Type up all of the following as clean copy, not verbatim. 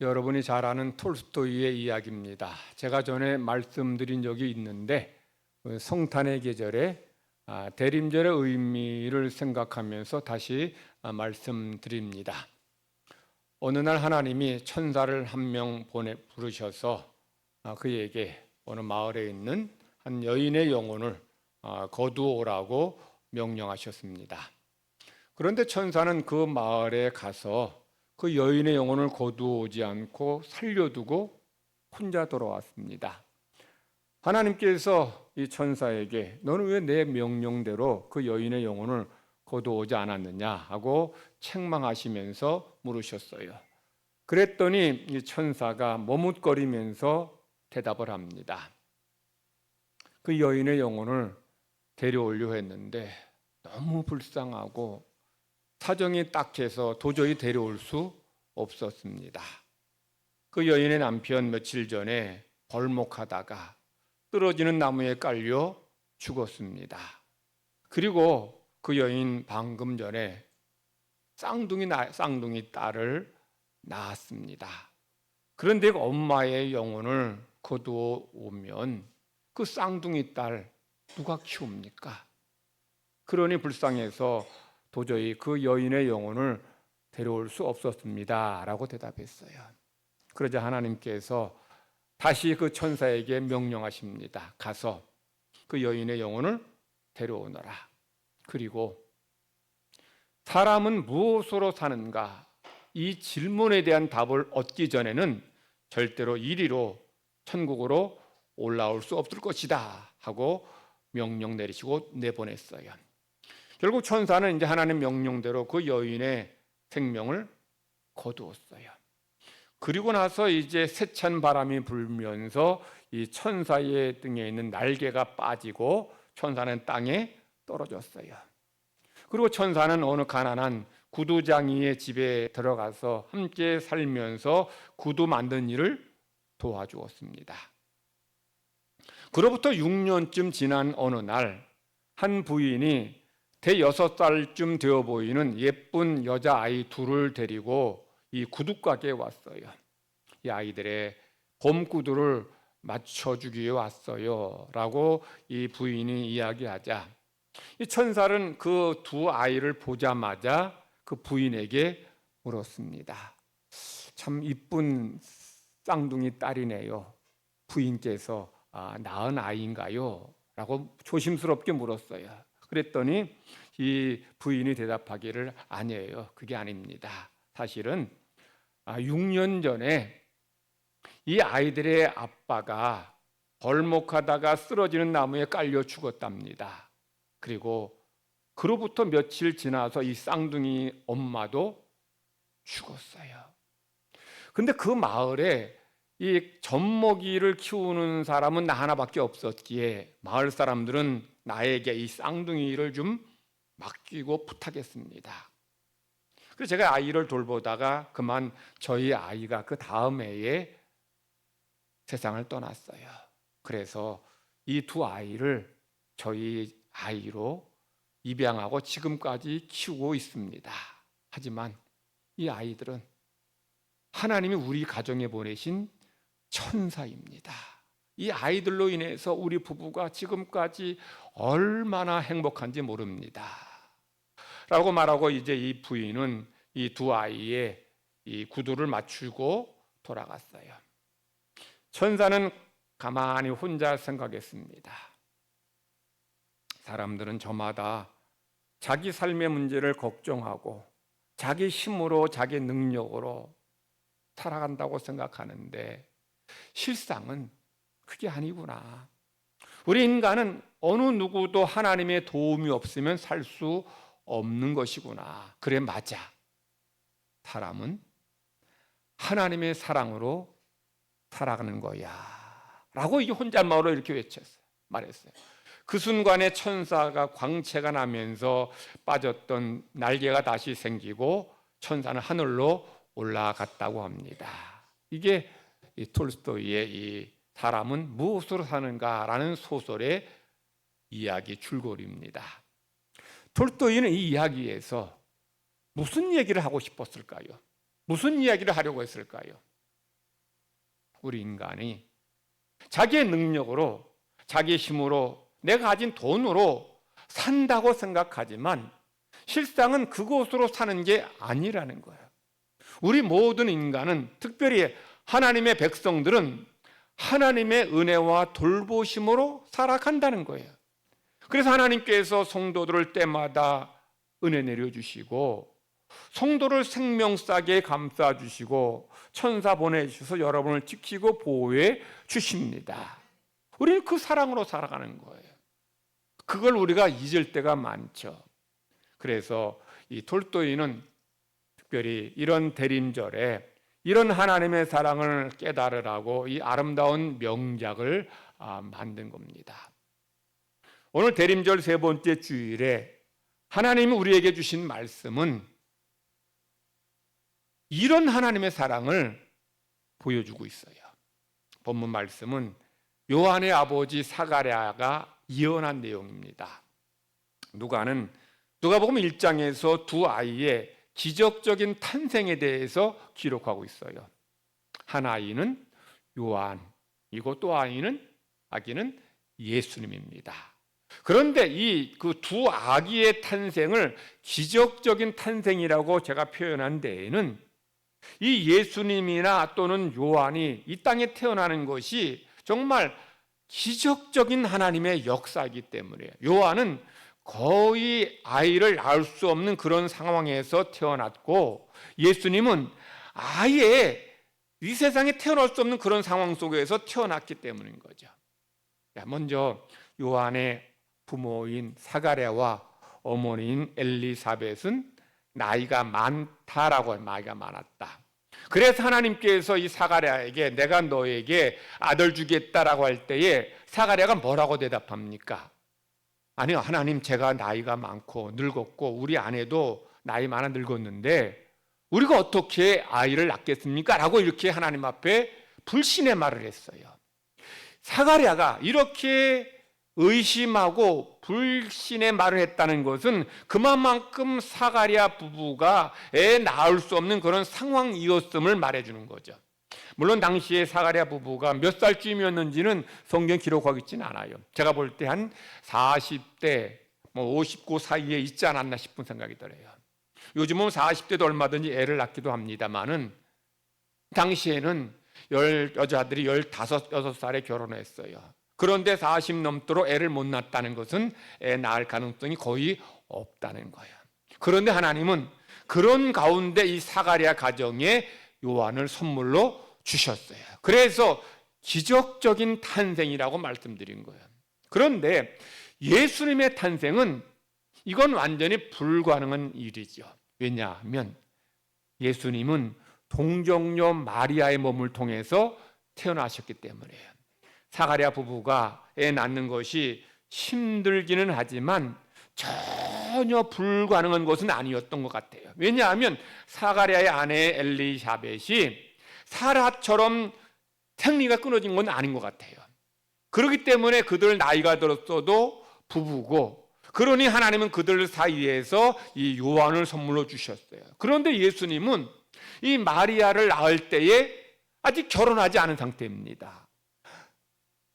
여러분이 잘 아는 톨스토이의 이야기입니다. 제가 전에 말씀드린 적이 있는데 성탄의 계절에 대림절의 의미를 생각하면서 다시 말씀드립니다. 어느 날 하나님이 천사를 한 명 부르셔서 그에게 어느 마을에 있는 한 여인의 영혼을 거두오라고 명령하셨습니다. 그런데 천사는 그 마을에 가서 그 여인의 영혼을 거두오지 않고 살려두고 혼자 돌아왔습니다. 하나님께서 이 천사에게 너는 왜 내 명령대로 그 여인의 영혼을 거두오지 않았느냐 하고 책망하시면서 물으셨어요. 그랬더니 이 천사가 머뭇거리면서 대답을 합니다. 그 여인의 영혼을 데려오려 했는데 너무 불쌍하고 사정이 딱해서 도저히 데려올 수 없었습니다. 그 여인의 남편 며칠 전에 벌목하다가 떨어지는 나무에 깔려 죽었습니다. 그리고 그 여인 방금 전에 쌍둥이 딸을 낳았습니다. 그런데 엄마의 영혼을 거두어 오면 그 쌍둥이 딸 누가 키웁니까? 그러니 불쌍해서 도저히 그 여인의 영혼을 데려올 수 없었습니다 라고 대답했어요. 그러자 하나님께서 다시 그 천사에게 명령하십니다. 가서 그 여인의 영혼을 데려오너라. 그리고 사람은 무엇으로 사는가? 이 질문에 대한 답을 얻기 전에는 절대로 이리로 천국으로 올라올 수 없을 것이다 하고 명령 내리시고 내보냈어요. 결국 천사는 이제 하나님 명령대로 그 여인의 생명을 거두었어요. 그리고 나서 이제 세찬 바람이 불면서 이 천사의 등에 있는 날개가 빠지고 천사는 땅에 떨어졌어요. 그리고 천사는 어느 가난한 구두장이의 집에 들어가서 함께 살면서 구두 만든 일을 도와주었습니다. 그로부터 6년쯤 지난 어느 날 한 부인이 대여섯살쯤 되어 보이는 예쁜 여자아이 둘을 데리고 이 구두가게에 왔어요. 이 아이들의 봄구두를 맞춰주기 위해 왔어요 라고 이 부인이 이야기하자 이 천사는 그 두 아이를 보자마자 그 부인에게 물었습니다. 참 이쁜 쌍둥이 딸이네요. 부인께서 낳은 아이인가요? 라고 조심스럽게 물었어요. 그랬더니 이 부인이 대답하기를 아니에요. 그게 아닙니다. 사실은 6년 전에 이 아이들의 아빠가 벌목하다가 쓰러지는 나무에 깔려 죽었답니다. 그리고 그로부터 며칠 지나서 이 쌍둥이 엄마도 죽었어요. 근데 그 마을에 이 젖먹이를 키우는 사람은 나 하나밖에 없었기에 마을 사람들은 나에게 이 쌍둥이를 좀 맡기고 부탁했습니다. 그래서 제가 아이를 돌보다가 그만 저희 아이가 그 다음 해에 세상을 떠났어요. 그래서 이 두 아이를 저희 아이로 입양하고 지금까지 키우고 있습니다. 하지만 이 아이들은 하나님이 우리 가정에 보내신 천사입니다. 이 아이들로 인해서 우리 부부가 지금까지 얼마나 행복한지 모릅니다. 라고 말하고 이제 이 부인은 이 두 아이의 이 구두를 맞추고 돌아갔어요. 천사는 가만히 혼자 생각했습니다. 사람들은 저마다 자기 삶의 문제를 걱정하고 자기 힘으로 자기 능력으로 살아간다고 생각하는데 실상은 그게 아니구나. 우리 인간은 어느 누구도 하나님의 도움이 없으면 살 수 없는 것이구나. 그래 맞아. 사람은 하나님의 사랑으로 살아가는 거야 라고 이게 혼잣말로 이렇게 외쳤어요. 말했어요. 그 순간에 천사가 광채가 나면서 빠졌던 날개가 다시 생기고 천사는 하늘로 올라갔다고 합니다. 이게 이 톨스토이의 이 사람은 무엇으로 사는가라는 소설의 이야기 줄거리입니다. 톨스토이는 이 이야기에서 무슨 얘기를 하고 싶었을까요? 무슨 이야기를 하려고 했을까요? 우리 인간이 자기의 능력으로, 자기의 힘으로, 내가 가진 돈으로 산다고 생각하지만 실상은 그것으로 사는 게 아니라는 거예요. 우리 모든 인간은, 특별히 하나님의 백성들은 하나님의 은혜와 돌보심으로 살아간다는 거예요. 그래서 하나님께서 성도들을 때마다 은혜 내려주시고 성도를 생명싸게 감싸주시고 천사 보내주셔서 여러분을 지키고 보호해 주십니다. 우리는 그 사랑으로 살아가는 거예요. 그걸 우리가 잊을 때가 많죠. 그래서 이 톨스토이는 특별히 이런 대림절에 이런 하나님의 사랑을 깨달으라고 이 아름다운 명작을 만든 겁니다. 오늘 대림절 세 번째 주일에 하나님이 우리에게 주신 말씀은 이런 하나님의 사랑을 보여주고 있어요. 본문 말씀은 요한의 아버지 사가랴가 예언한 내용입니다. 누가복음 1장에서 두 아이의 기적적인 탄생에 대해서 기록하고 있어요. 한 아이는 요한이고 또 아기는 예수님입니다. 그런데 이 그 두 아기의 탄생을 기적적인 탄생이라고 제가 표현한 데에는 이 예수님이나 또는 요한이 이 땅에 태어나는 것이 정말 기적적인 하나님의 역사이기 때문이에요. 요한은 거의 아이를 낳을 수 없는 그런 상황에서 태어났고 예수님은 아예 이 세상에 태어날 수 없는 그런 상황 속에서 태어났기 때문인 거죠. 먼저 요한의 부모인 사가랴와 어머니인 엘리사벳은 나이가 많다라고 해요. 나이가 많았다. 그래서 하나님께서 이 사가랴에게 내가 너에게 아들 주겠다라고 할 때에 사가랴가 뭐라고 대답합니까? 아니요, 하나님, 제가 나이가 많고 늙었고 우리 아내도 나이 많아 늙었는데 우리가 어떻게 아이를 낳겠습니까? 라고 이렇게 하나님 앞에 불신의 말을 했어요. 사가랴가 이렇게 의심하고 불신의 말을 했다는 것은 그만큼 사가랴 부부가 애 낳을 수 없는 그런 상황이었음을 말해주는 거죠. 물론 당시에 사가랴 부부가 몇 살쯤이었는지는 성경 기록하고 있지는 않아요. 제가 볼 때 한 40대 59 사이에 있지 않았나 싶은 생각이 들어요. 요즘은 40대도 얼마든지 애를 낳기도 합니다만은 당시에는 여자들이 15, 6살에 결혼했어요. 그런데 40 넘도록 애를 못 낳았다는 것은 애 낳을 가능성이 거의 없다는 거예요. 그런데 하나님은 그런 가운데 이 사가랴 가정에 요한을 선물로 주셨어요. 그래서 기적적인 탄생이라고 말씀드린 거예요. 그런데 예수님의 탄생은 이건 완전히 불가능한 일이죠. 왜냐하면 예수님은 동정녀 마리아의 몸을 통해서 태어나셨기 때문이에요. 사가랴 부부가 애 낳는 것이 힘들기는 하지만 전혀 불가능한 것은 아니었던 것 같아요. 왜냐하면 사가랴의 아내 엘리사벳이 사라처럼 생리가 끊어진 건 아닌 것 같아요. 그렇기 때문에 그들 나이가 들었어도 부부고, 그러니 하나님은 그들 사이에서 이 요한을 선물로 주셨어요. 그런데 예수님은 이 마리아를 낳을 때에 아직 결혼하지 않은 상태입니다.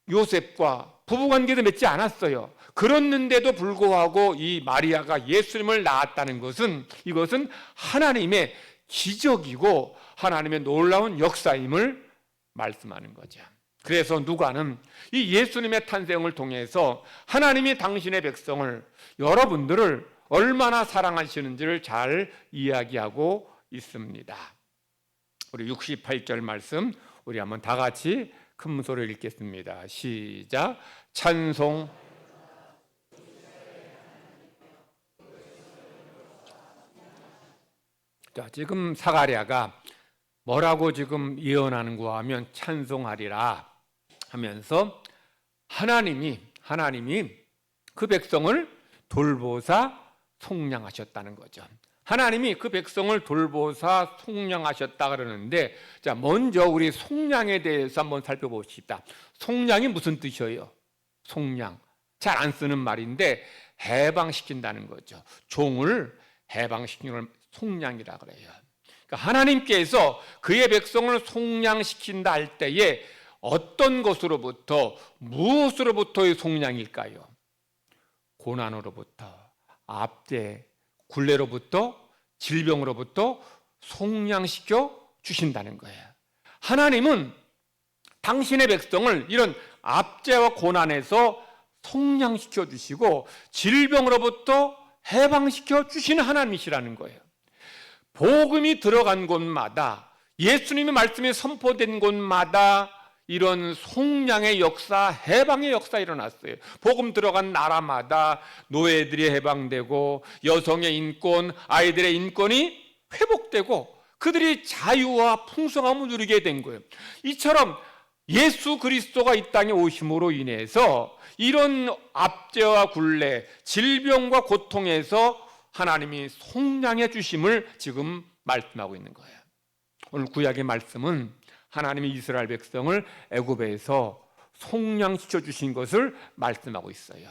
요셉과 부부관계도 맺지 않았어요. 그랬는데도 불구하고 이 마리아가 예수님을 낳았다는 것은 이것은 하나님의 기적이고 하나님의 놀라운 역사임을 말씀하는 거죠. 그래서 누가는 이 예수님의 탄생을 통해서 하나님이 당신의 백성을, 여러분들을 얼마나 사랑하시는지를 잘 이야기하고 있습니다. 우리 68절 말씀 우리 한번 다 같이 큰 소리로 읽겠습니다. 시작. 찬송. 자, 지금 사가랴가 뭐라고 지금 예언하는가 하면 찬송하리라 하면서 하나님이 그 백성을 돌보사 속량하셨다는 거죠. 하나님이 그 백성을 돌보사 속량하셨다 그러는데, 자, 먼저 우리 속량에 대해서 한번 살펴봅시다. 속량이 무슨 뜻이에요? 속량, 잘 안 쓰는 말인데 해방시킨다는 거죠. 종을 해방시키는 걸 속량이라 그래요. 그러니까 하나님께서 그의 백성을 속량시킨다 할 때에 어떤 것으로부터, 무엇으로부터의 속량일까요? 고난으로부터, 압제, 굴레로부터, 질병으로부터 속량시켜 주신다는 거예요. 하나님은 당신의 백성을 이런 압제와 고난에서 속량시켜 주시고 질병으로부터 해방시켜 주시는 하나님이시라는 거예요. 복음이 들어간 곳마다, 예수님의 말씀이 선포된 곳마다 이런 속량의 역사, 해방의 역사 일어났어요. 복음 들어간 나라마다 노예들이 해방되고 여성의 인권, 아이들의 인권이 회복되고 그들이 자유와 풍성함을 누리게 된 거예요. 이처럼 예수 그리스도가 이 땅에 오심으로 인해서 이런 압제와 굴레, 질병과 고통에서 하나님이 속량해 주심을 지금 말씀하고 있는 거예요. 오늘 구약의 말씀은 하나님이 이스라엘 백성을 애굽에서 속량시켜 주신 것을 말씀하고 있어요.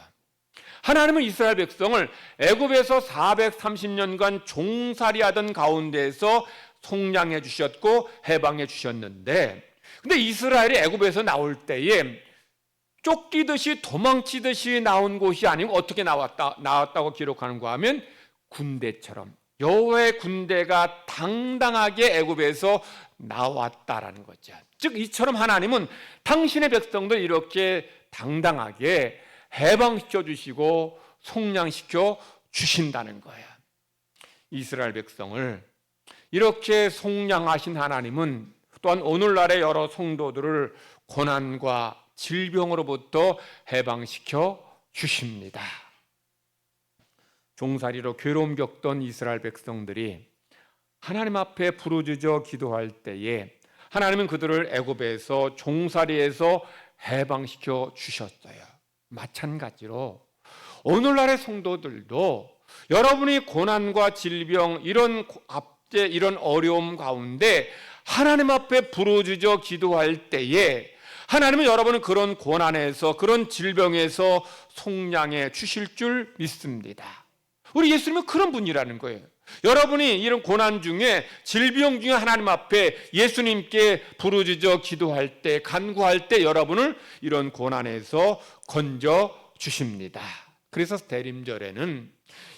하나님은 이스라엘 백성을 애굽에서 430년간 종살이하던 가운데에서 속량해 주셨고 해방해 주셨는데, 근데 이스라엘이 애굽에서 나올 때에 쫓기듯이 도망치듯이 나온 곳이 아니고 어떻게 나왔다고 기록하는가 하면 군대처럼, 여호와의 군대가 당당하게 애굽에서 나왔다라는 거죠. 즉 이처럼 하나님은 당신의 백성들 이렇게 당당하게 해방시켜 주시고 속량시켜 주신다는 거예요. 이스라엘 백성을 이렇게 속량하신 하나님은 또한 오늘날의 여러 성도들을 고난과 질병으로부터 해방시켜 주십니다. 종살이로 괴로움 겪던 이스라엘 백성들이 하나님 앞에 부르짖어 기도할 때에 하나님은 그들을 애굽에서 종살이에서 해방시켜 주셨어요. 마찬가지로 오늘날의 성도들도 여러분이 고난과 질병, 이런 압제, 이런 어려움 가운데 하나님 앞에 부르짖어 기도할 때에 하나님은 여러분은 그런 고난에서, 그런 질병에서 속량해 주실 줄 믿습니다. 우리 예수님은 그런 분이라는 거예요. 여러분이 이런 고난 중에, 질병 중에 하나님 앞에 예수님께 부르짖어 기도할 때, 간구할 때 여러분을 이런 고난에서 건져 주십니다. 그래서 대림절에는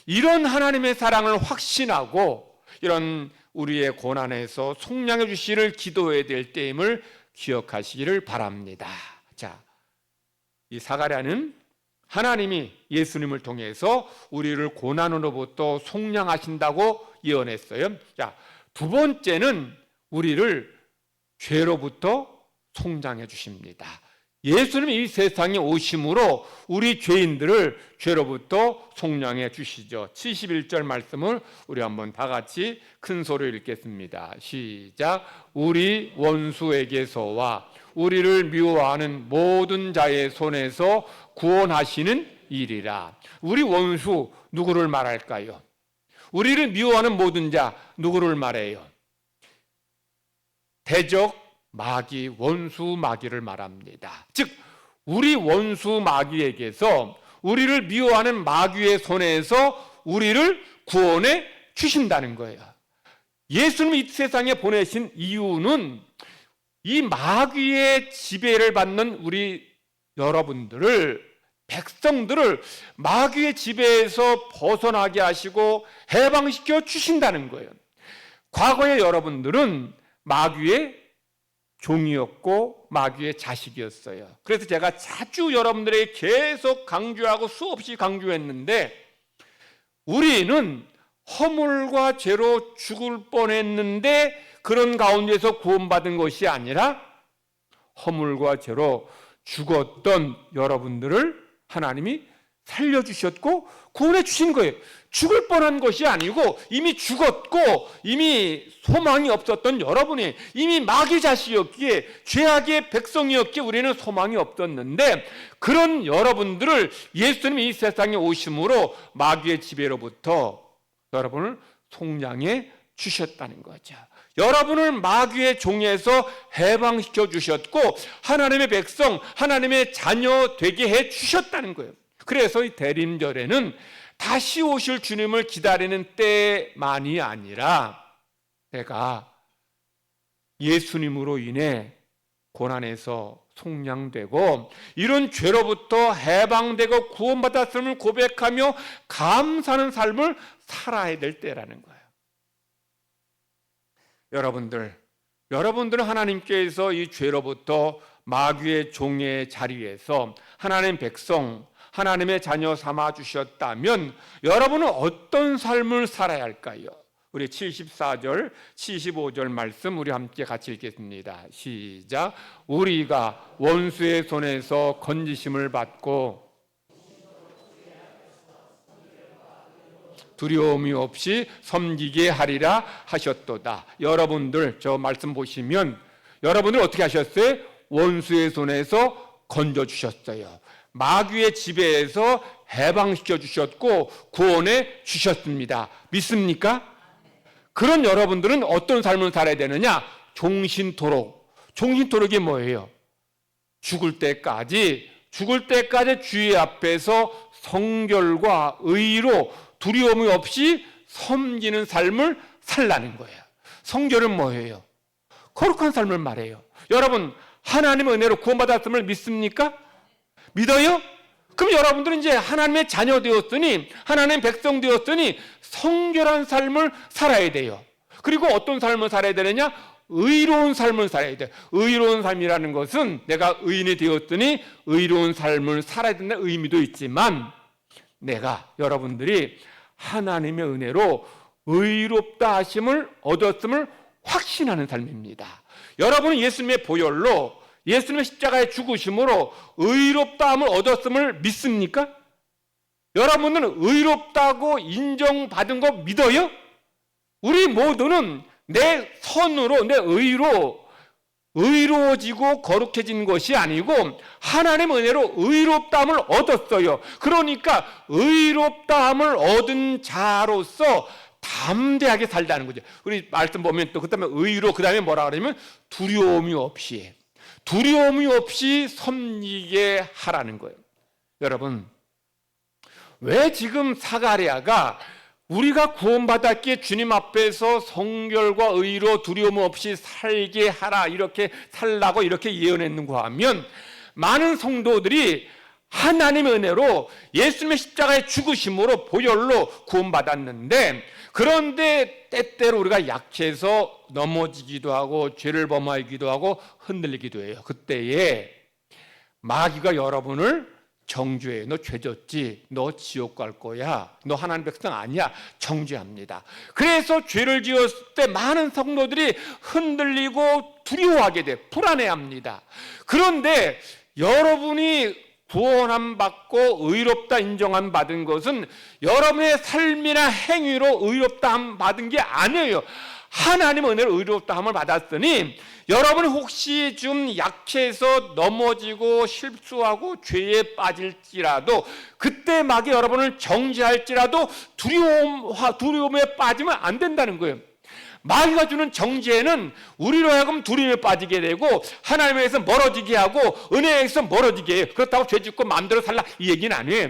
이런 하나님의 사랑을 확신하고 이런 우리의 고난에서 속량해 주시기를 기도해야 될 때임을 기억하시기를 바랍니다. 자, 이 사가랴는 하나님이 예수님을 통해서 우리를 고난으로부터 속량하신다고 예언했어요. 자, 두 번째는 우리를 죄로부터 속량해 주십니다. 예수님이 이 세상에 오심으로 우리 죄인들을 죄로부터 속량해 주시죠. 71절 말씀을 우리 한번 다 같이 큰 소리로 읽겠습니다. 시작. 우리 원수에게서와 우리를 미워하는 모든 자의 손에서 구원하시는 일이라. 우리 원수 누구를 말할까요? 우리를 미워하는 모든 자 누구를 말해요? 대적 마귀, 원수 마귀를 말합니다. 즉 우리 원수 마귀에게서, 우리를 미워하는 마귀의 손에서 우리를 구원해 주신다는 거예요. 예수님이 이 세상에 보내신 이유는 이 마귀의 지배를 받는 우리 여러분들을, 백성들을 마귀의 지배에서 벗어나게 하시고 해방시켜 주신다는 거예요. 과거의 여러분들은 마귀의 종이었고 마귀의 자식이었어요. 그래서 제가 자주 여러분들에게 계속 강조하고 수없이 강조했는데, 우리는 허물과 죄로 죽을 뻔했는데 그런 가운데서 구원받은 것이 아니라 허물과 죄로 죽었던 여러분들을 하나님이 살려주셨고 구원해 주신 거예요. 죽을 뻔한 것이 아니고 이미 죽었고 이미 소망이 없었던 여러분이, 이미 마귀 자식이었기에, 죄악의 백성이었기에 우리는 소망이 없었는데, 그런 여러분들을 예수님이 이 세상에 오심으로 마귀의 지배로부터 여러분을 속량해 주셨다는 거죠. 여러분을 마귀의 종에서 해방시켜 주셨고 하나님의 백성, 하나님의 자녀 되게 해 주셨다는 거예요. 그래서 이 대림절에는 다시 오실 주님을 기다리는 때만이 아니라 내가 예수님으로 인해 고난에서 속량되고 이런 죄로부터 해방되고 구원받았음을 고백하며 감사하는 삶을 살아야 될 때라는 거예요. 여러분들은 하나님께서 이 죄로부터 마귀의 종의 자리에서 하나님 백성, 하나님의 자녀 삼아 주셨다면 여러분은 어떤 삶을 살아야 할까요? 우리 74절, 75절 말씀 우리 함께 같이 읽겠습니다. 시작. 우리가 원수의 손에서 건지심을 받고 두려움이 없이 섬기게 하리라 하셨도다. 여러분들 저 말씀 보시면 여러분들 어떻게 하셨어요? 원수의 손에서 건져주셨어요. 마귀의 지배에서 해방시켜 주셨고 구원해 주셨습니다. 믿습니까? 그런 여러분들은 어떤 삶을 살아야 되느냐? 종신토록. 종신토록이 뭐예요? 죽을 때까지 주의 앞에서 성결과 의로 두려움이 없이 섬기는 삶을 살라는 거예요. 성결은 뭐예요? 거룩한 삶을 말해요. 여러분, 하나님의 은혜로 구원받았음을 믿습니까? 믿어요? 그럼 여러분들은 이제 하나님의 자녀 되었으니, 하나님의 백성 되었으니 성결한 삶을 살아야 돼요. 그리고 어떤 삶을 살아야 되느냐? 의로운 삶을 살아야 돼요. 의로운 삶이라는 것은 내가 의인이 되었으니 의로운 삶을 살아야 된다는 의미도 있지만, 여러분들이 하나님의 은혜로 의롭다 하심을 얻었음을 확신하는 삶입니다. 여러분은 예수님의 보혈로, 예수님의 십자가의 죽으심으로 의롭다함을 얻었음을 믿습니까? 여러분은 의롭다고 인정받은 거 믿어요? 우리 모두는 내 선으로, 내 의로 의로워지고 거룩해진 것이 아니고 하나님의 은혜로 의롭다함을 얻었어요. 그러니까 의롭다함을 얻은 자로서 담대하게 살다는 거죠. 우리 말씀 보면 또 그다음에 의로, 그다음에 뭐라 그러냐면 두려움이 없이 섬기게 하라는 거예요. 여러분, 왜 지금 사가랴가 우리가 구원받았기에 주님 앞에서 성결과 의로 두려움 없이 살게 하라, 이렇게 살라고 이렇게 예언했는가 하면, 많은 성도들이 하나님의 은혜로 예수님의 십자가의 죽으심으로 보혈로 구원받았는데, 그런데 때때로 우리가 약해서 넘어지기도 하고 죄를 범하기도 하고 흔들리기도 해요. 그때에 마귀가 여러분을 정죄해. 너 죄졌지? 너 지옥 갈 거야? 너 하나님 백성 아니야? 정죄합니다. 그래서 죄를 지었을 때 많은 성도들이 흔들리고 두려워하게 돼. 불안해합니다. 그런데 여러분이 구원함 받고 의롭다 인정함 받은 것은 여러분의 삶이나 행위로 의롭다함 받은 게 아니에요. 하나님의 은혜로 의롭다함을 받았으니 여러분이 혹시 좀 약해서 넘어지고 실수하고 죄에 빠질지라도, 그때 마귀 여러분을 정죄할지라도 두려움에 빠지면 안 된다는 거예요. 마귀가 주는 정죄는 우리로 하여금 두려움에 빠지게 되고 하나님에서 멀어지게 하고 은혜에서 멀어지게 해요. 그렇다고 죄 짓고 마음대로 살라 이 얘기는 아니에요.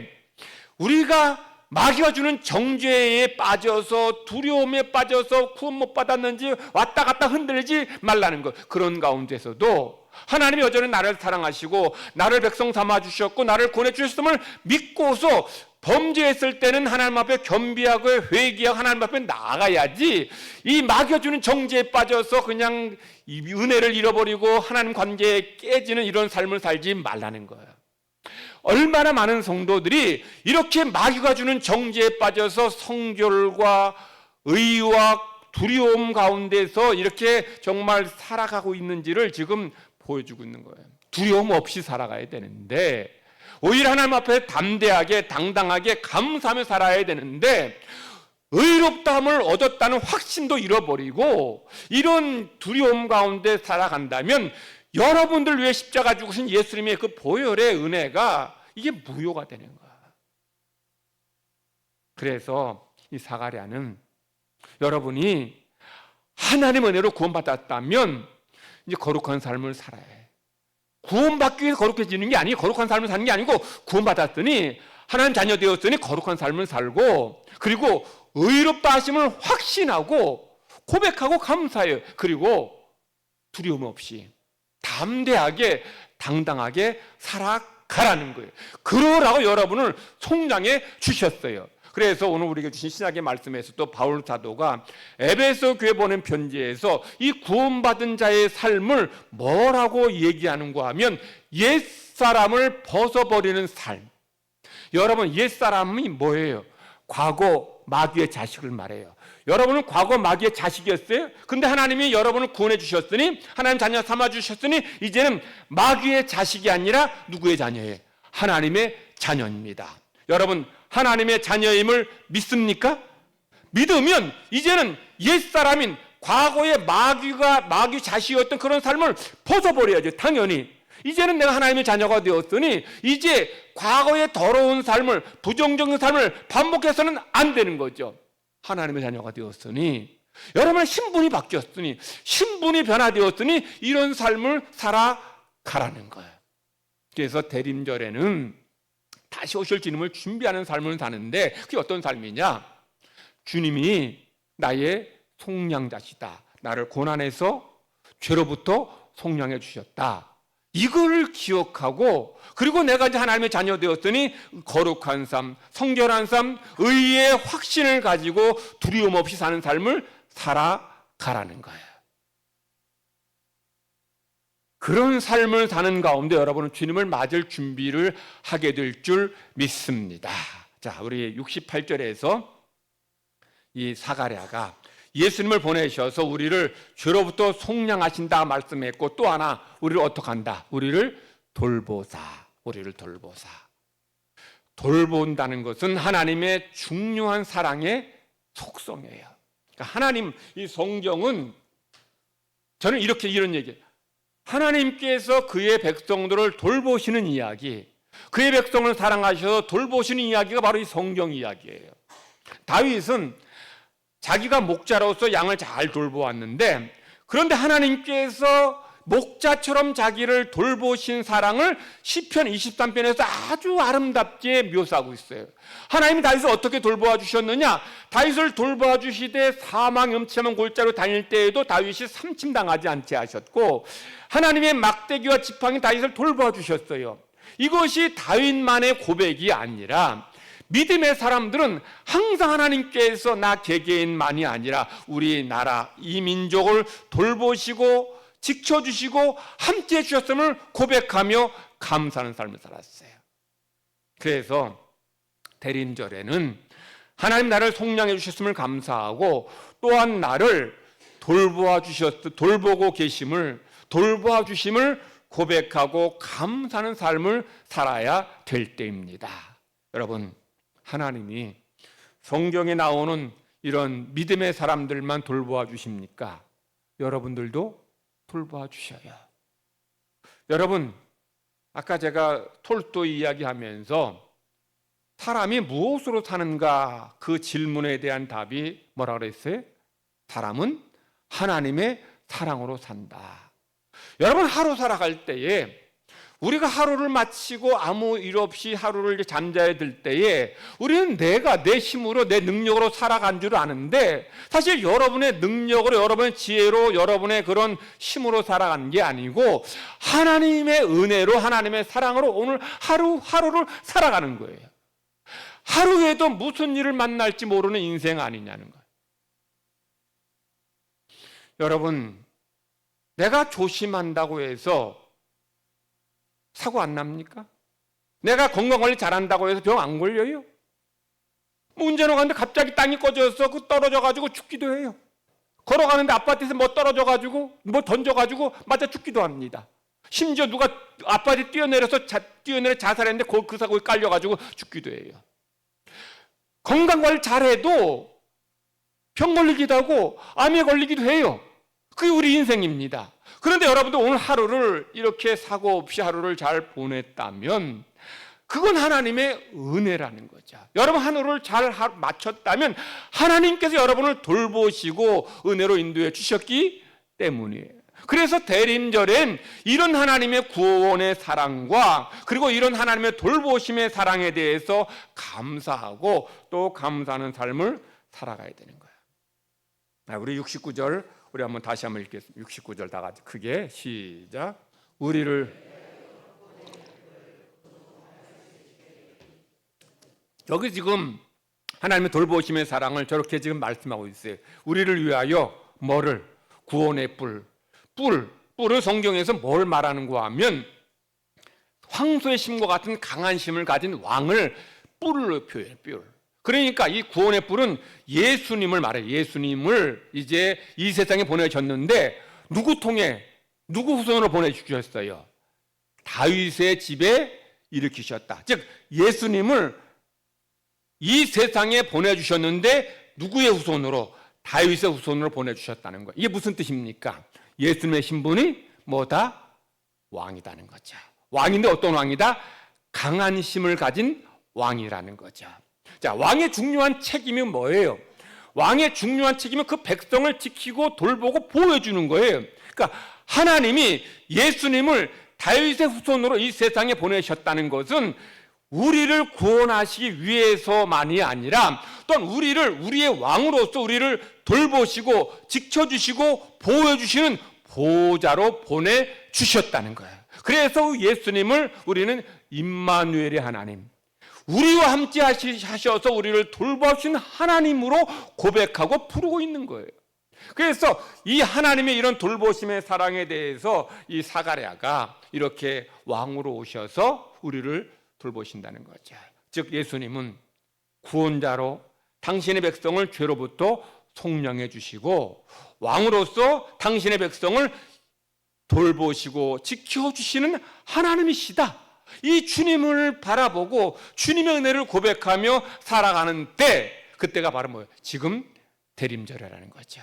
우리가 마귀가 주는 정죄에 빠져서 두려움에 빠져서 구원 못 받았는지 왔다 갔다 흔들리지 말라는 것. 그런 가운데서도 하나님이 여전히 나를 사랑하시고 나를 백성 삼아 주셨고 나를 구원해 주셨음을 믿고서 범죄했을 때는 하나님 앞에 겸비하고 회개하고 하나님 앞에 나아가야지, 이 마귀가 주는 정죄에 빠져서 그냥 이 은혜를 잃어버리고 하나님 관계에 깨지는 이런 삶을 살지 말라는 거예요. 얼마나 많은 성도들이 이렇게 마귀가 주는 정죄에 빠져서 성결과 의와 두려움 가운데서 이렇게 정말 살아가고 있는지를 지금 보여주고 있는 거예요. 두려움 없이 살아가야 되는데, 오히려 하나님 앞에 담대하게 당당하게 감사하며 살아야 되는데, 의롭다함을 얻었다는 확신도 잃어버리고 이런 두려움 가운데 살아간다면 여러분들 위해 십자가 죽으신 예수님의 그 보혈의 은혜가 이게 무효가 되는 거야. 그래서 이 사가랴는 여러분이 하나님의 은혜로 구원받았다면 이제 거룩한 삶을 살아야 해. 구원받기 위해서 거룩해지는 게 아니고, 거룩한 삶을 사는 게 아니고, 구원받았더니 하나님 자녀 되었으니 거룩한 삶을 살고, 그리고 의롭다 하심을 확신하고 고백하고 감사해요. 그리고 두려움 없이 담대하게 당당하게 살아가라는 거예요. 그러라고 여러분을 속량해 주셨어요. 그래서 오늘 우리에게 주신 신약의 말씀에서 또 바울 사도가 에베소 교회 보낸 편지에서 이 구원받은 자의 삶을 뭐라고 얘기하는가 하면 옛사람을 벗어버리는 삶. 여러분, 옛사람이 뭐예요? 과거 마귀의 자식을 말해요. 여러분은 과거 마귀의 자식이었어요? 근데 하나님이 여러분을 구원해 주셨으니, 하나님 자녀 삼아 주셨으니 이제는 마귀의 자식이 아니라 누구의 자녀예요? 하나님의 자녀입니다. 여러분, 하나님의 자녀임을 믿습니까? 믿으면 이제는 옛사람인 과거의 마귀 자식이었던 그런 삶을 벗어버려야죠. 당연히 이제는 내가 하나님의 자녀가 되었으니 이제 과거의 더러운 삶을, 부정적인 삶을 반복해서는 안 되는 거죠. 하나님의 자녀가 되었으니, 여러분의 신분이 바뀌었으니, 신분이 변화되었으니 이런 삶을 살아가라는 거예요. 그래서 대림절에는 다시 오실 주님을 준비하는 삶을 사는데, 그게 어떤 삶이냐? 주님이 나의 속량자시다, 나를 고난에서 죄로부터 속량해 주셨다, 이걸 기억하고, 그리고 내가 이제 하나님의 자녀 되었으니 거룩한 삶, 성결한 삶, 의의 확신을 가지고 두려움 없이 사는 삶을 살아가라는 거예요. 그런 삶을 사는 가운데 여러분은 주님을 맞을 준비를 하게 될 줄 믿습니다. 자, 우리 68절에서 이 사가랴가 예수님을 보내셔서 우리를 죄로부터 속량하신다 말씀했고, 또 하나 우리를 어떻게 한다? 우리를 돌보사. 돌본다는 것은 하나님의 중요한 사랑의 속성이에요. 그러니까 하나님, 이 성경은 저는 이런 얘기예요. 하나님께서 그의 백성들을 돌보시는 이야기, 그의 백성을 사랑하셔서 돌보시는 이야기가 바로 이 성경 이야기예요. 다윗은 자기가 목자로서 양을 잘 돌보았는데, 그런데 하나님께서 목자처럼 자기를 돌보신 사랑을 시편 23편에서 아주 아름답게 묘사하고 있어요. 하나님이 다윗을 어떻게 돌보아 주셨느냐? 다윗을 돌보아 주시되 사망 염치한 골짜기로 다닐 때에도 다윗이 삼침당하지 않게 하셨고, 하나님의 막대기와 지팡이 다윗을 돌보아 주셨어요. 이것이 다윗만의 고백이 아니라 믿음의 사람들은 항상 하나님께서 나 개개인만이 아니라 우리나라 이 민족을 돌보시고 지켜주시고 함께해 주셨음을 고백하며 감사하는 삶을 살았어요. 그래서 대림절에는 하나님 나를 속량해 주셨음을 감사하고, 또한 나를 돌보고 계심을, 돌보아 주심을 고백하고 감사하는 삶을 살아야 될 때입니다. 여러분, 하나님이 성경에 나오는 이런 믿음의 사람들만 돌보아 주십니까? 여러분들도 돌보아 주셔요. 여러분, 아까 제가 톨스토이 이야기하면서 사람이 무엇으로 사는가, 그 질문에 대한 답이 뭐라 그랬어요? 사람은 하나님의 사랑으로 산다. 여러분, 하루 살아갈 때에, 우리가 하루를 마치고 아무 일 없이 하루를 잠자야 될 때에 우리는 내가 내 힘으로 내 능력으로 살아간 줄 아는데, 사실 여러분의 능력으로, 여러분의 지혜로, 여러분의 그런 힘으로 살아간 게 아니고 하나님의 은혜로, 하나님의 사랑으로 오늘 하루하루를 살아가는 거예요. 하루에도 무슨 일을 만날지 모르는 인생 아니냐는 거예요. 여러분, 내가 조심한다고 해서 사고 안 납니까? 내가 건강관리 잘한다고 해서 병 안 걸려요? 운전을 가는데 갑자기 땅이 꺼져서 떨어져가지고 죽기도 해요. 걸어가는데 아파트에서 뭐 떨어져가지고 뭐 던져가지고 맞아 죽기도 합니다. 심지어 누가 아파트 뛰어내려 자살했는데 그 사고에 깔려가지고 죽기도 해요. 건강관리 잘해도 병 걸리기도 하고 암에 걸리기도 해요. 그게 우리 인생입니다. 그런데 여러분들 오늘 하루를 이렇게 사고 없이 하루를 잘 보냈다면 그건 하나님의 은혜라는 거죠. 여러분, 하루를 잘 마쳤다면 하나님께서 여러분을 돌보시고 은혜로 인도해 주셨기 때문이에요. 그래서 대림절엔 이런 하나님의 구원의 사랑과 그리고 이런 하나님의 돌보심의 사랑에 대해서 감사하고 또 감사하는 삶을 살아가야 되는 거예요. 우리 69절 우리 한번 다시 한번 읽겠습니다. 69절 다 같이 크게 시작. 우리를 여기 지금 하나님의 돌보심의 사랑을 저렇게 지금 말씀하고 있어요. 우리를 위하여 뭐를? 구원의 뿔을 성경에서 뭘 말하는가 하면 황소의 심과 같은 강한 심을 가진 왕을 뿔로 표현해요. 뿔. 그러니까 이 구원의 뿔은 예수님을 말해요. 예수님을 이제 이 세상에 보내셨는데 누구 통해? 누구 후손으로 보내주셨어요? 다윗의 집에 일으키셨다. 즉 예수님을 이 세상에 보내주셨는데 누구의 후손으로? 다윗의 후손으로 보내주셨다는 거예요. 이게 무슨 뜻입니까? 예수님의 신분이 뭐다? 왕이다는 거죠. 왕인데 어떤 왕이다? 강한 힘을 가진 왕이라는 거죠. 자, 왕의 중요한 책임이 뭐예요? 왕의 중요한 책임은 그 백성을 지키고 돌보고 보호해주는 거예요. 그러니까 하나님이 예수님을 다윗의 후손으로 이 세상에 보내셨다는 것은 우리를 구원하시기 위해서만이 아니라 또한 우리의 왕으로서 우리를 돌보시고 지켜주시고 보호해주시는 보호자로 보내주셨다는 거예요. 그래서 예수님을 우리는 임마누엘의 하나님, 우리와 함께 하셔서 우리를 돌보신 하나님으로 고백하고 부르고 있는 거예요. 그래서 이 하나님의 이런 돌보심의 사랑에 대해서 이 사가랴가 이렇게 왕으로 오셔서 우리를 돌보신다는 거죠. 즉 예수님은 구원자로 당신의 백성을 죄로부터 속량해 주시고 왕으로서 당신의 백성을 돌보시고 지켜주시는 하나님이시다. 이 주님을 바라보고 주님의 은혜를 고백하며 살아가는 때, 그때가 바로 뭐예요? 지금 대림절이라는 거죠.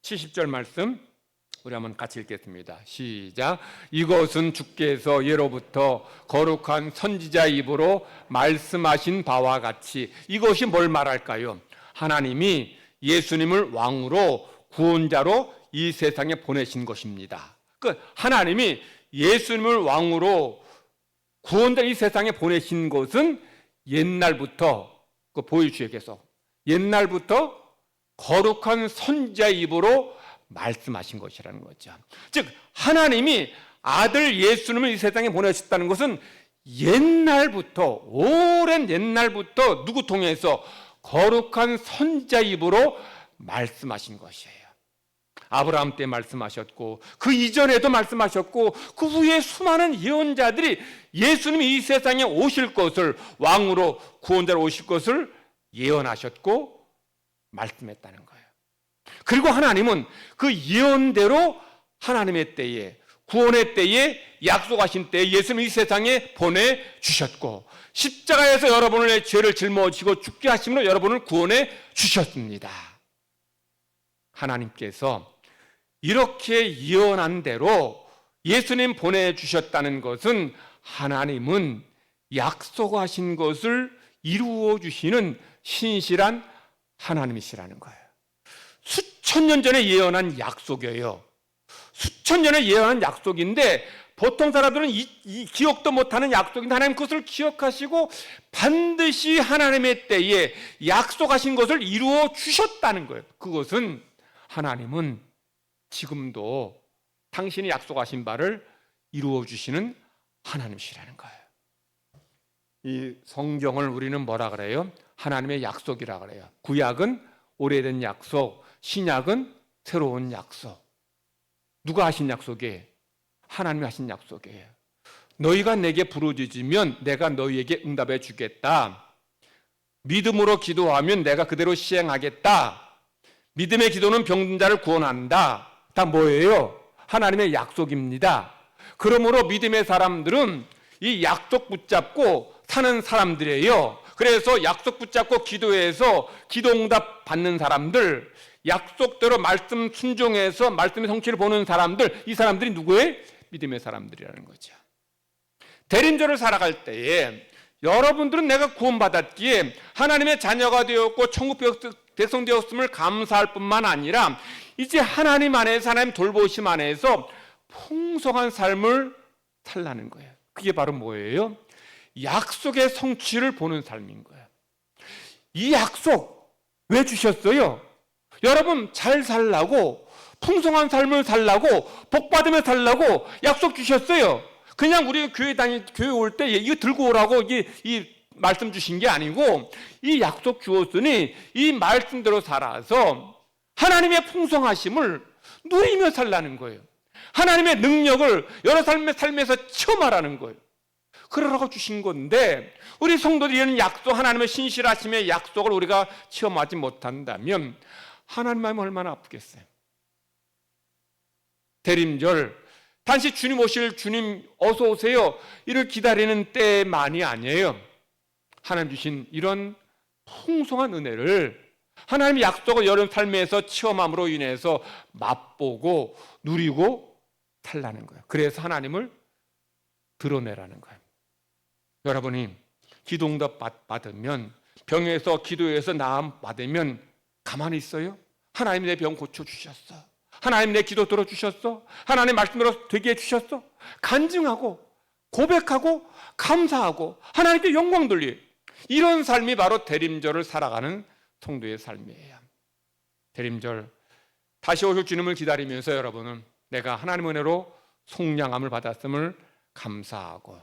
70절 말씀 우리 한번 같이 읽겠습니다. 시작. 이것은 주께서 예로부터 거룩한 선지자 입으로 말씀하신 바와 같이. 이것이 뭘 말할까요? 하나님이 예수님을 왕으로 구원자로 이 세상에 보내신 것입니다. 그 하나님이 예수님을 왕으로 구원자 이 세상에 보내신 것은 옛날부터 그 보여주시겠어. 옛날부터 거룩한 선지자의 입으로 말씀하신 것이라는 거죠. 즉 하나님이 아들 예수님을 이 세상에 보내셨다는 것은 옛날부터, 오랜 옛날부터 누구 통해서? 거룩한 선지자의 입으로 말씀하신 것이에요. 아브라함 때 말씀하셨고 그 이전에도 말씀하셨고 그 후에 수많은 예언자들이 예수님이 이 세상에 오실 것을, 왕으로 구원자로 오실 것을 예언하셨고 말씀했다는 거예요. 그리고 하나님은 그 예언대로 하나님의 때에, 구원의 때에, 약속하신 때에 예수님이 이 세상에 보내주셨고 십자가에서 여러분의 죄를 짊어지고 죽게 하심으로 여러분을 구원해 주셨습니다. 하나님께서 이렇게 예언한 대로 예수님 보내주셨다는 것은 하나님은 약속하신 것을 이루어 주시는 신실한 하나님이시라는 거예요. 수천 년 전에 예언한 약속이에요. 수천 년에 예언한 약속인데 보통 사람들은 이 기억도 못하는 약속인데 하나님 그것을 기억하시고 반드시 하나님의 때에 약속하신 것을 이루어 주셨다는 거예요. 그것은 하나님은 지금도 당신이 약속하신 바를 이루어 주시는 하나님이시라는 거예요. 이 성경을 우리는 뭐라 그래요? 하나님의 약속이라 그래요. 구약은 오래된 약속, 신약은 새로운 약속. 누가 하신 약속이에요? 하나님이 하신 약속이에요. 너희가 내게 부르짖으면 내가 너희에게 응답해 주겠다. 믿음으로 기도하면 내가 그대로 시행하겠다. 믿음의 기도는 병든 자를 구원한다. 다 뭐예요? 하나님의 약속입니다. 그러므로 믿음의 사람들은 이 약속 붙잡고 사는 사람들이에요. 그래서 약속 붙잡고 기도해서 기도 응답 받는 사람들, 약속대로 말씀 순종해서 말씀의 성취를 보는 사람들, 이 사람들이 누구예요? 믿음의 사람들이라는 거죠. 대림절을 살아갈 때에 여러분들은 내가 구원받았기에 하나님의 자녀가 되었고 천국 백성 되었음을 감사할 뿐만 아니라 이제 하나님 안에서, 하나님 돌보심 안에서 풍성한 삶을 살라는 거예요. 그게 바로 뭐예요? 약속의 성취를 보는 삶인 거예요. 이 약속 왜 주셨어요? 여러분 잘 살라고, 풍성한 삶을 살라고, 복 받으며 살라고 약속 주셨어요. 그냥 우리가 교회 올 때 이거 들고 오라고 이 말씀 주신 게 아니고, 이 약속 주었으니 이 말씀대로 살아서 하나님의 풍성하심을 누리며 살라는 거예요. 하나님의 능력을 여러 삶의 삶에서 체험하라는 거예요. 그러라고 주신 건데, 우리 성도들이 이런 약속, 하나님의 신실하심의 약속을 우리가 체험하지 못한다면 하나님 마음이 얼마나 아프겠어요. 대림절, 단지 주님 오실, 주님 어서 오세요 이를 기다리는 때만이 아니에요. 하나님 주신 이런 풍성한 은혜를, 하나님의 약속을 여러 삶에서 체험함으로 인해서 맛보고 누리고 살라는 거예요. 그래서 하나님을 드러내라는 거예요. 여러분이 기도응답 받으면, 병에서 기도해서 나음 받으면 가만히 있어요? 하나님 내 병 고쳐주셨어. 하나님 내 기도 들어주셨어. 하나님 말씀으로 되게 해주셨어. 간증하고 고백하고 감사하고 하나님께 영광 돌리, 이런 삶이 바로 대림절을 살아가는 성도의 삶이에요. 대림절, 다시 오실 주님을 기다리면서 여러분은 내가 하나님의 은혜로 속량함을 받았음을 감사하고,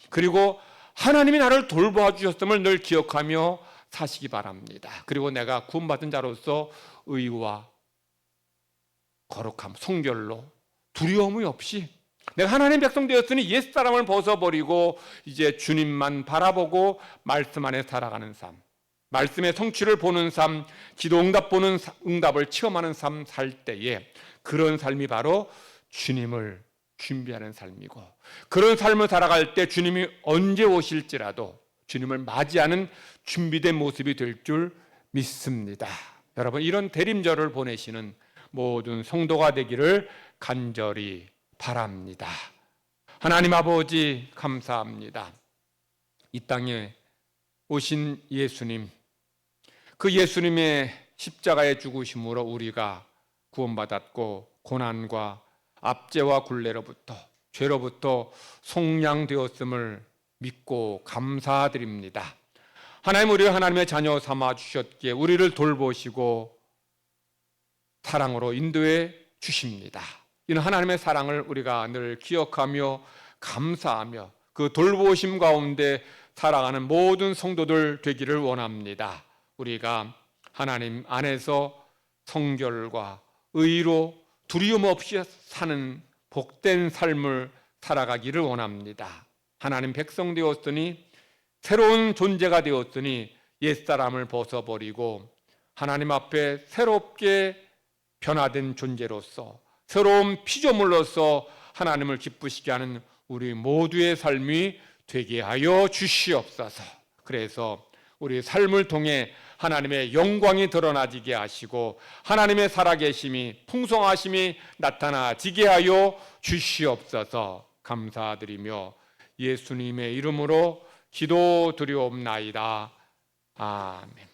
그리고 하나님이 나를 돌보아 주셨음을 늘 기억하며 사시기 바랍니다. 그리고 내가 구원받은 자로서 의와 거룩함, 성결로 두려움이 없이 내가 하나님의 백성 되었으니 옛사람을 벗어버리고 이제 주님만 바라보고 말씀 안에 살아가는 삶, 말씀의 성취를 보는 삶, 기도 응답을 체험하는 삶 살 때에, 그런 삶이 바로 주님을 준비하는 삶이고, 그런 삶을 살아갈 때 주님이 언제 오실지라도 주님을 맞이하는 준비된 모습이 될 줄 믿습니다. 여러분, 이런 대림절을 보내시는 모든 성도가 되기를 간절히 바랍니다. 하나님 아버지 감사합니다. 이 땅에 오신 예수님, 그 예수님의 십자가의 죽으심으로 우리가 구원받았고, 고난과 압제와 굴레로부터, 죄로부터 속량되었음을 믿고 감사드립니다. 하나님, 우리를 하나님의 자녀 삼아 주셨기에 우리를 돌보시고 사랑으로 인도해 주십니다. 이는 하나님의 사랑을 우리가 늘 기억하며 감사하며 그 돌보심 가운데 살아가는 모든 성도들 되기를 원합니다. 우리가 하나님 안에서 성결과 의로 두려움 없이 사는 복된 삶을 살아가기를 원합니다. 하나님 백성 되었으니, 새로운 존재가 되었으니 옛사람을 벗어버리고 하나님 앞에 새롭게 변화된 존재로서, 새로운 피조물로서 하나님을 기쁘시게 하는 우리 모두의 삶이 되게 하여 주시옵소서. 그래서 우리 삶을 통해 하나님의 영광이 드러나지게 하시고 하나님의 살아계심이, 풍성하심이 나타나지게 하여 주시옵소서. 감사드리며 예수님의 이름으로 기도드리옵나이다. 아멘.